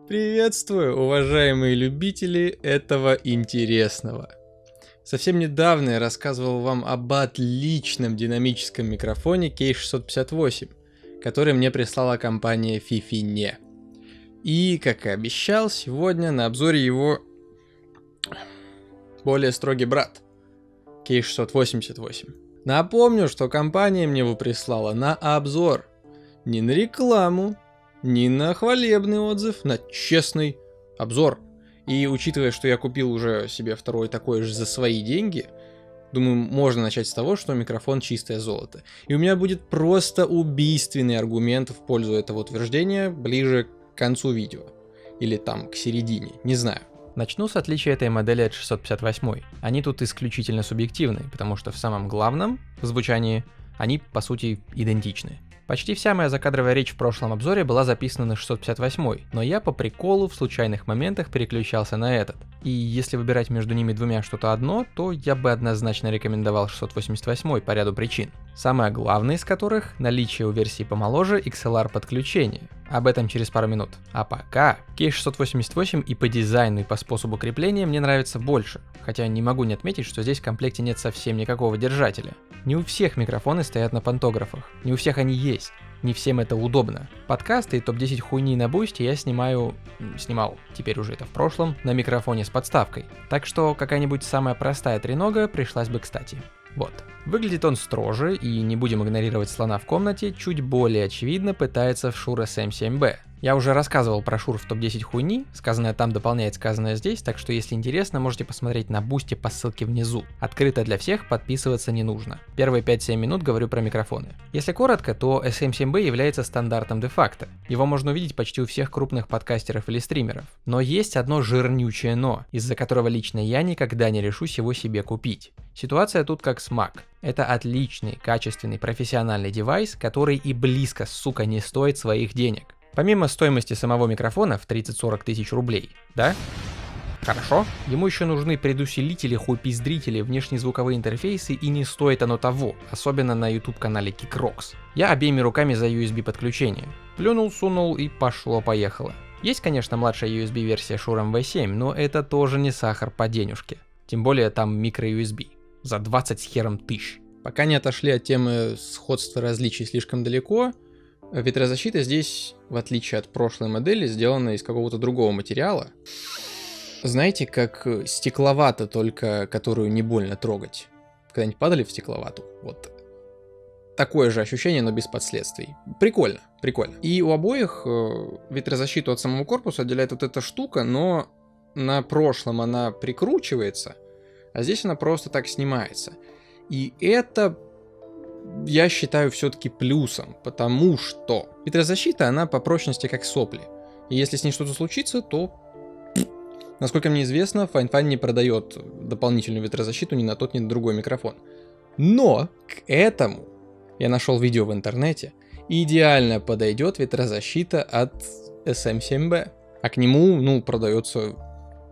Приветствую, уважаемые любители этого интересного. Совсем недавно я рассказывал вам об отличном динамическом микрофоне K658, который мне прислала компания Fifine. И, как и обещал, сегодня на обзоре его более строгий брат K688. Напомню, что компания мне его прислала на обзор, не на рекламу, не на хвалебный отзыв, на честный обзор. И учитывая, что я купил уже себе второй такой же за свои деньги, думаю, можно начать с того, что микрофон чистое золото. И у меня будет просто убийственный аргумент в пользу этого утверждения ближе к концу видео. Или там, к середине, не знаю. Начну с отличия этой модели от 658. Они тут исключительно субъективны, потому что в самом главном, в звучании, они по сути идентичны. Почти вся моя закадровая речь в прошлом обзоре была записана на 658, но я по приколу в случайных моментах переключался на этот. И если выбирать между ними двумя что-то одно, то я бы однозначно рекомендовал 688 по ряду причин. Самое главное из которых — наличие у версии помоложе XLR подключения. Об этом через пару минут. А пока K688 и по дизайну, и по способу крепления мне нравится больше, хотя не могу не отметить, что здесь в комплекте нет совсем никакого держателя. Не у всех микрофоны стоят на пантографах, не у всех они есть, не всем это удобно. Подкасты и топ-10 хуйни на бусте я снимал, теперь уже это в прошлом, на микрофоне с подставкой. Так что какая-нибудь самая простая тренога пришлась бы кстати. Вот. Выглядит он строже, и не будем игнорировать слона в комнате, чуть более очевидно пытается в Shure SM7B. Я уже рассказывал про Shure в топ-10 хуйни, сказанное там дополняет сказанное здесь, так что если интересно, можете посмотреть на бусте по ссылке внизу. Открыто для всех, подписываться не нужно. Первые 5-7 минут говорю про микрофоны. Если коротко, то SM7B является стандартом де-факто. Его можно увидеть почти у всех крупных подкастеров или стримеров. Но есть одно жирнючее но, из-за которого лично я никогда не решусь его себе купить. Ситуация тут как с Mac. Это отличный, качественный, профессиональный девайс, который и близко, сука, не стоит своих денег. Помимо стоимости самого микрофона в 30-40 тысяч рублей, да? Хорошо. Ему еще нужны предусилители, хуйпиздрители, внешнезвуковые интерфейсы, и не стоит оно того, особенно на YouTube-канале Kikrox. Я обеими руками за USB подключение. Плюнул, сунул и пошло-поехало. Есть, конечно, младшая USB-версия Shure MV7, но это тоже не сахар по денежке. Тем более там микро-USB. За 20 с хером тысяч. Пока не отошли от темы сходства различий слишком далеко, ветрозащита здесь, в отличие от прошлой модели, сделана из какого-то другого материала. Знаете, как стекловата, только которую не больно трогать. Когда-нибудь падали в стекловату? Вот. Такое же ощущение, но без последствий. Прикольно, прикольно. И у обоих ветрозащиту от самого корпуса отделяет вот эта штука, но на прошлом она прикручивается, а здесь она просто так снимается. И это, я считаю, все-таки плюсом, потому что ветрозащита, она по прочности как сопли. И если с ней что-то случится, то, насколько мне известно, Fine не продает дополнительную ветрозащиту ни на тот, ни на другой микрофон. Но к этому я нашел видео в интернете, идеально подойдет ветрозащита от SM7B. А к нему, продается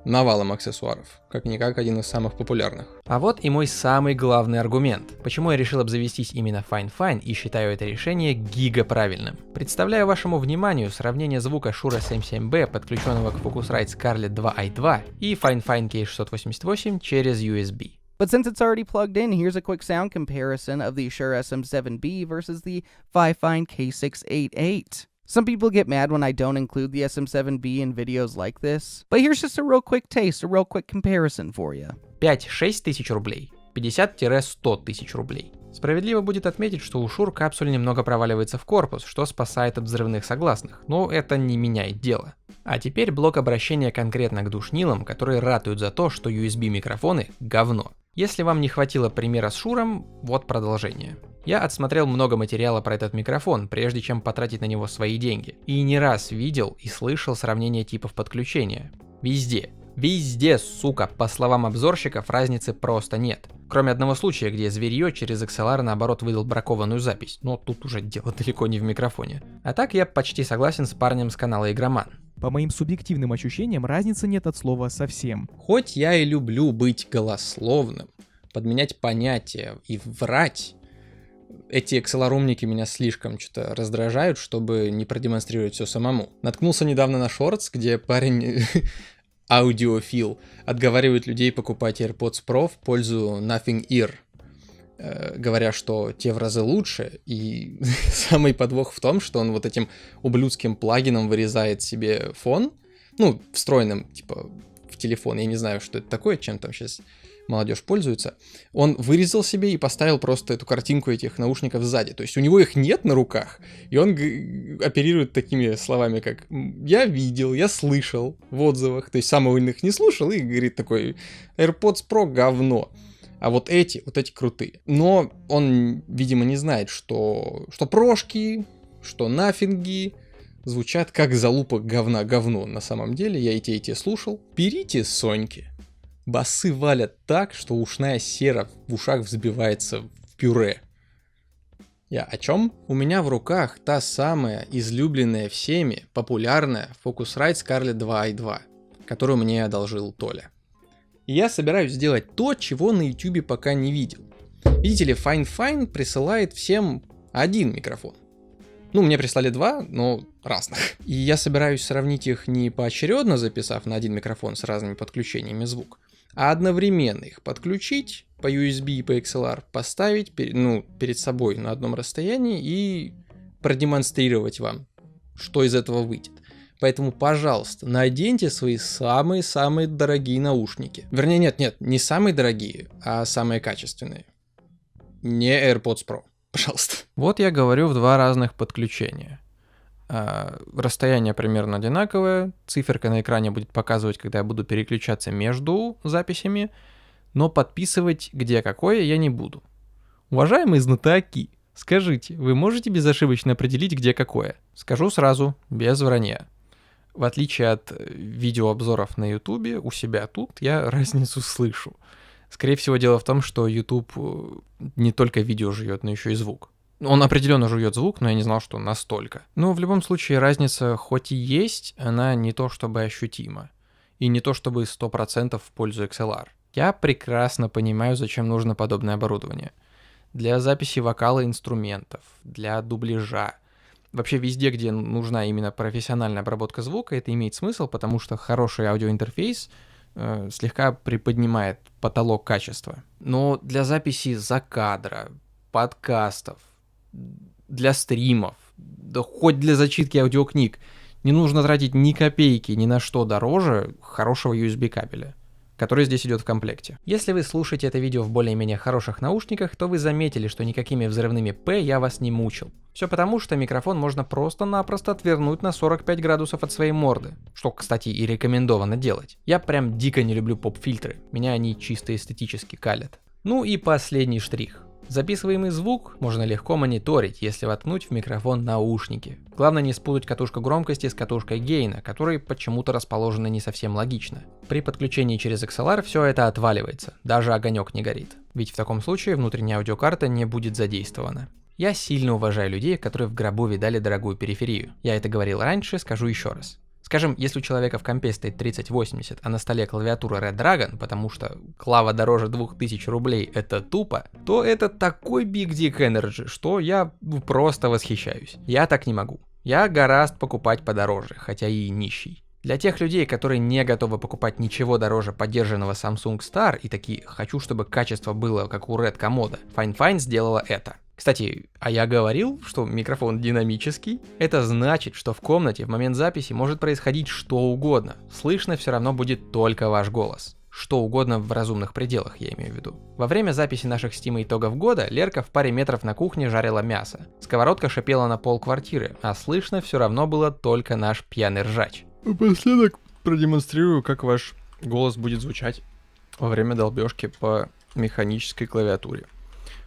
навалом аксессуаров, как-никак один из самых популярных. А вот и мой самый главный аргумент, почему я решил обзавестись именно Fine и считаю это решение гигаправильным. Представляю вашему вниманию сравнение звука Shure SM7B, подключенного к Focusrite Scarlett 2i2, и Fine K688 через USB. But since it's already plugged in, here's a quick sound comparison of the Shure SM7B versus the Fifine K688. Some people get mad when I don't include the SM7B in videos like this, but here's just a real quick taste, a real quick comparison for you. 5-6 тысяч рублей, 50-100 тысяч рублей. Справедливо будет отметить, что у Shure капсуль немного проваливается в корпус, что спасает от взрывных согласных, но это не меняет дело. А теперь блок обращения конкретно к душнилам, которые ратуют за то, что USB-микрофоны — говно. Если вам не хватило примера с Shure, вот продолжение. Я отсмотрел много материала про этот микрофон, прежде чем потратить на него свои деньги. И не раз видел и слышал сравнение типов подключения. Везде, сука, по словам обзорщиков, разницы просто нет. Кроме одного случая, где зверье через XLR наоборот выдал бракованную запись, но тут уже дело далеко не в микрофоне. А так я почти согласен с парнем с канала Игроман. По моим субъективным ощущениям, разницы нет от слова совсем. Хоть я и люблю быть голословным, подменять понятия и врать, Эти XLR-умники меня слишком что-то раздражают, чтобы не продемонстрировать все самому. Наткнулся недавно на шортс, где парень, аудиофил, отговаривает людей покупать AirPods Pro в пользу Nothing Ear, говоря, что те в разы лучше, и самый подвох в том, что он вот этим ублюдским плагином вырезает себе фон, ну, встроенным, типа, в телефон, я не знаю, что это такое, чем там сейчас молодежь пользуется, он вырезал себе и поставил просто эту картинку этих наушников сзади. То есть у него их нет на руках, и он оперирует такими словами, как «я видел, я слышал» в отзывах. То есть сам он их не слушал и говорит такой «AirPods Pro говно». А вот эти крутые. Но он, видимо, не знает, что прошки, что нафинги звучат как залупа говно на самом деле. Я и те слушал. Берите Соньки. Басы валят так, что ушная сера в ушах взбивается в пюре. Я о чем? У меня в руках та самая излюбленная всеми, популярная Focusrite Scarlett 2i2, которую мне одолжил Толя. И я собираюсь сделать то, чего на YouTube пока не видел. Видите ли, Fine присылает всем один микрофон. Ну, мне прислали два, но разных. И я собираюсь сравнить их не поочередно, записав на один микрофон с разными подключениями звук, а одновременно их подключить по USB и по XLR, поставить перед собой на одном расстоянии и продемонстрировать вам, что из этого выйдет. Поэтому, пожалуйста, наденьте свои самые-самые дорогие наушники. Вернее, нет, не самые дорогие, а самые качественные. Не AirPods Pro, пожалуйста. Вот я говорю в два разных подключения. Расстояние примерно одинаковое, циферка на экране будет показывать, когда я буду переключаться между записями, но подписывать где какое я не буду. Уважаемые знатоки, скажите, вы можете безошибочно определить, где какое? Скажу сразу, без вранья. В отличие от видеообзоров на YouTube, у себя тут я разницу слышу. Скорее всего, дело в том, что YouTube не только видео жует, но еще и звук. Он определенно жует звук, но я не знал, что настолько. Но в любом случае разница хоть и есть, она не то чтобы ощутима. И не то чтобы 100% в пользу XLR. Я прекрасно понимаю, зачем нужно подобное оборудование. Для записи вокала инструментов, для дубляжа. Вообще везде, где нужна именно профессиональная обработка звука, это имеет смысл, потому что хороший аудиоинтерфейс слегка приподнимает потолок качества. Но для записи закадра, подкастов, для стримов, да хоть для зачитки аудиокниг, не нужно тратить ни копейки ни на что дороже хорошего USB кабеля, который здесь идет в комплекте. Если вы слушаете это видео в более-менее хороших наушниках, то вы заметили, что никакими взрывными П я вас не мучил. Все потому, что микрофон можно просто-напросто отвернуть на 45 градусов от своей морды, что, кстати, и рекомендовано делать. Я прям дико не люблю поп-фильтры, меня они чисто эстетически калят. Ну и последний штрих. Записываемый звук можно легко мониторить, если воткнуть в микрофон наушники. Главное не спутать катушку громкости с катушкой гейна, которые почему-то расположены не совсем логично. При подключении через XLR все это отваливается, даже огонек не горит. Ведь в таком случае внутренняя аудиокарта не будет задействована. Я сильно уважаю людей, которые в гробу видали дорогую периферию. Я это говорил раньше, скажу еще раз. Скажем, если у человека в компе стоит 3080, а на столе клавиатура Red Dragon, потому что клава дороже 2000 рублей это тупо, то это такой Big Dick Energy, что я просто восхищаюсь. Я так не могу. Я гораздо покупать подороже, хотя и нищий. Для тех людей, которые не готовы покупать ничего дороже поддержанного Samsung Star и такие «хочу, чтобы качество было как у Red Komodo», Fine сделала это. Кстати, а я говорил, что микрофон динамический? Это значит, что в комнате в момент записи может происходить что угодно. Слышно все равно будет только ваш голос. Что угодно в разумных пределах, я имею в виду. Во время записи наших с Тимой итогов года Лерка в паре метров на кухне жарила мясо. Сковородка шипела на пол квартиры, а слышно все равно было только наш пьяный ржач. Напоследок продемонстрирую, как ваш голос будет звучать во время долбежки по механической клавиатуре.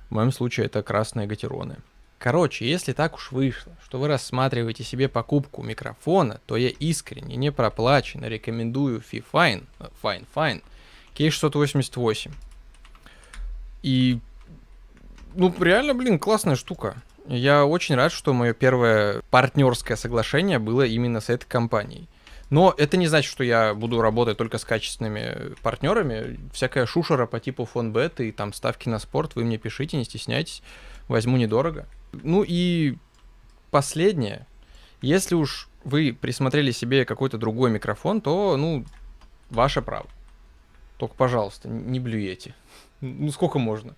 В моем случае это красные гатироны. Короче, если так уж вышло, что вы рассматриваете себе покупку микрофона, то я искренне, не проплаченно рекомендую Fine K688. И, реально, классная штука. Я очень рад, что мое первое партнерское соглашение было именно с этой компанией. Но это не значит, что я буду работать только с качественными партнерами. Всякая шушера по типу Фонбет и там ставки на спорт, вы мне пишите, не стесняйтесь. возьму недорого. Ну и последнее. Если уж вы присмотрели себе какой-то другой микрофон, то, ну, ваше право. Только, пожалуйста, не блюете. Ну, сколько можно?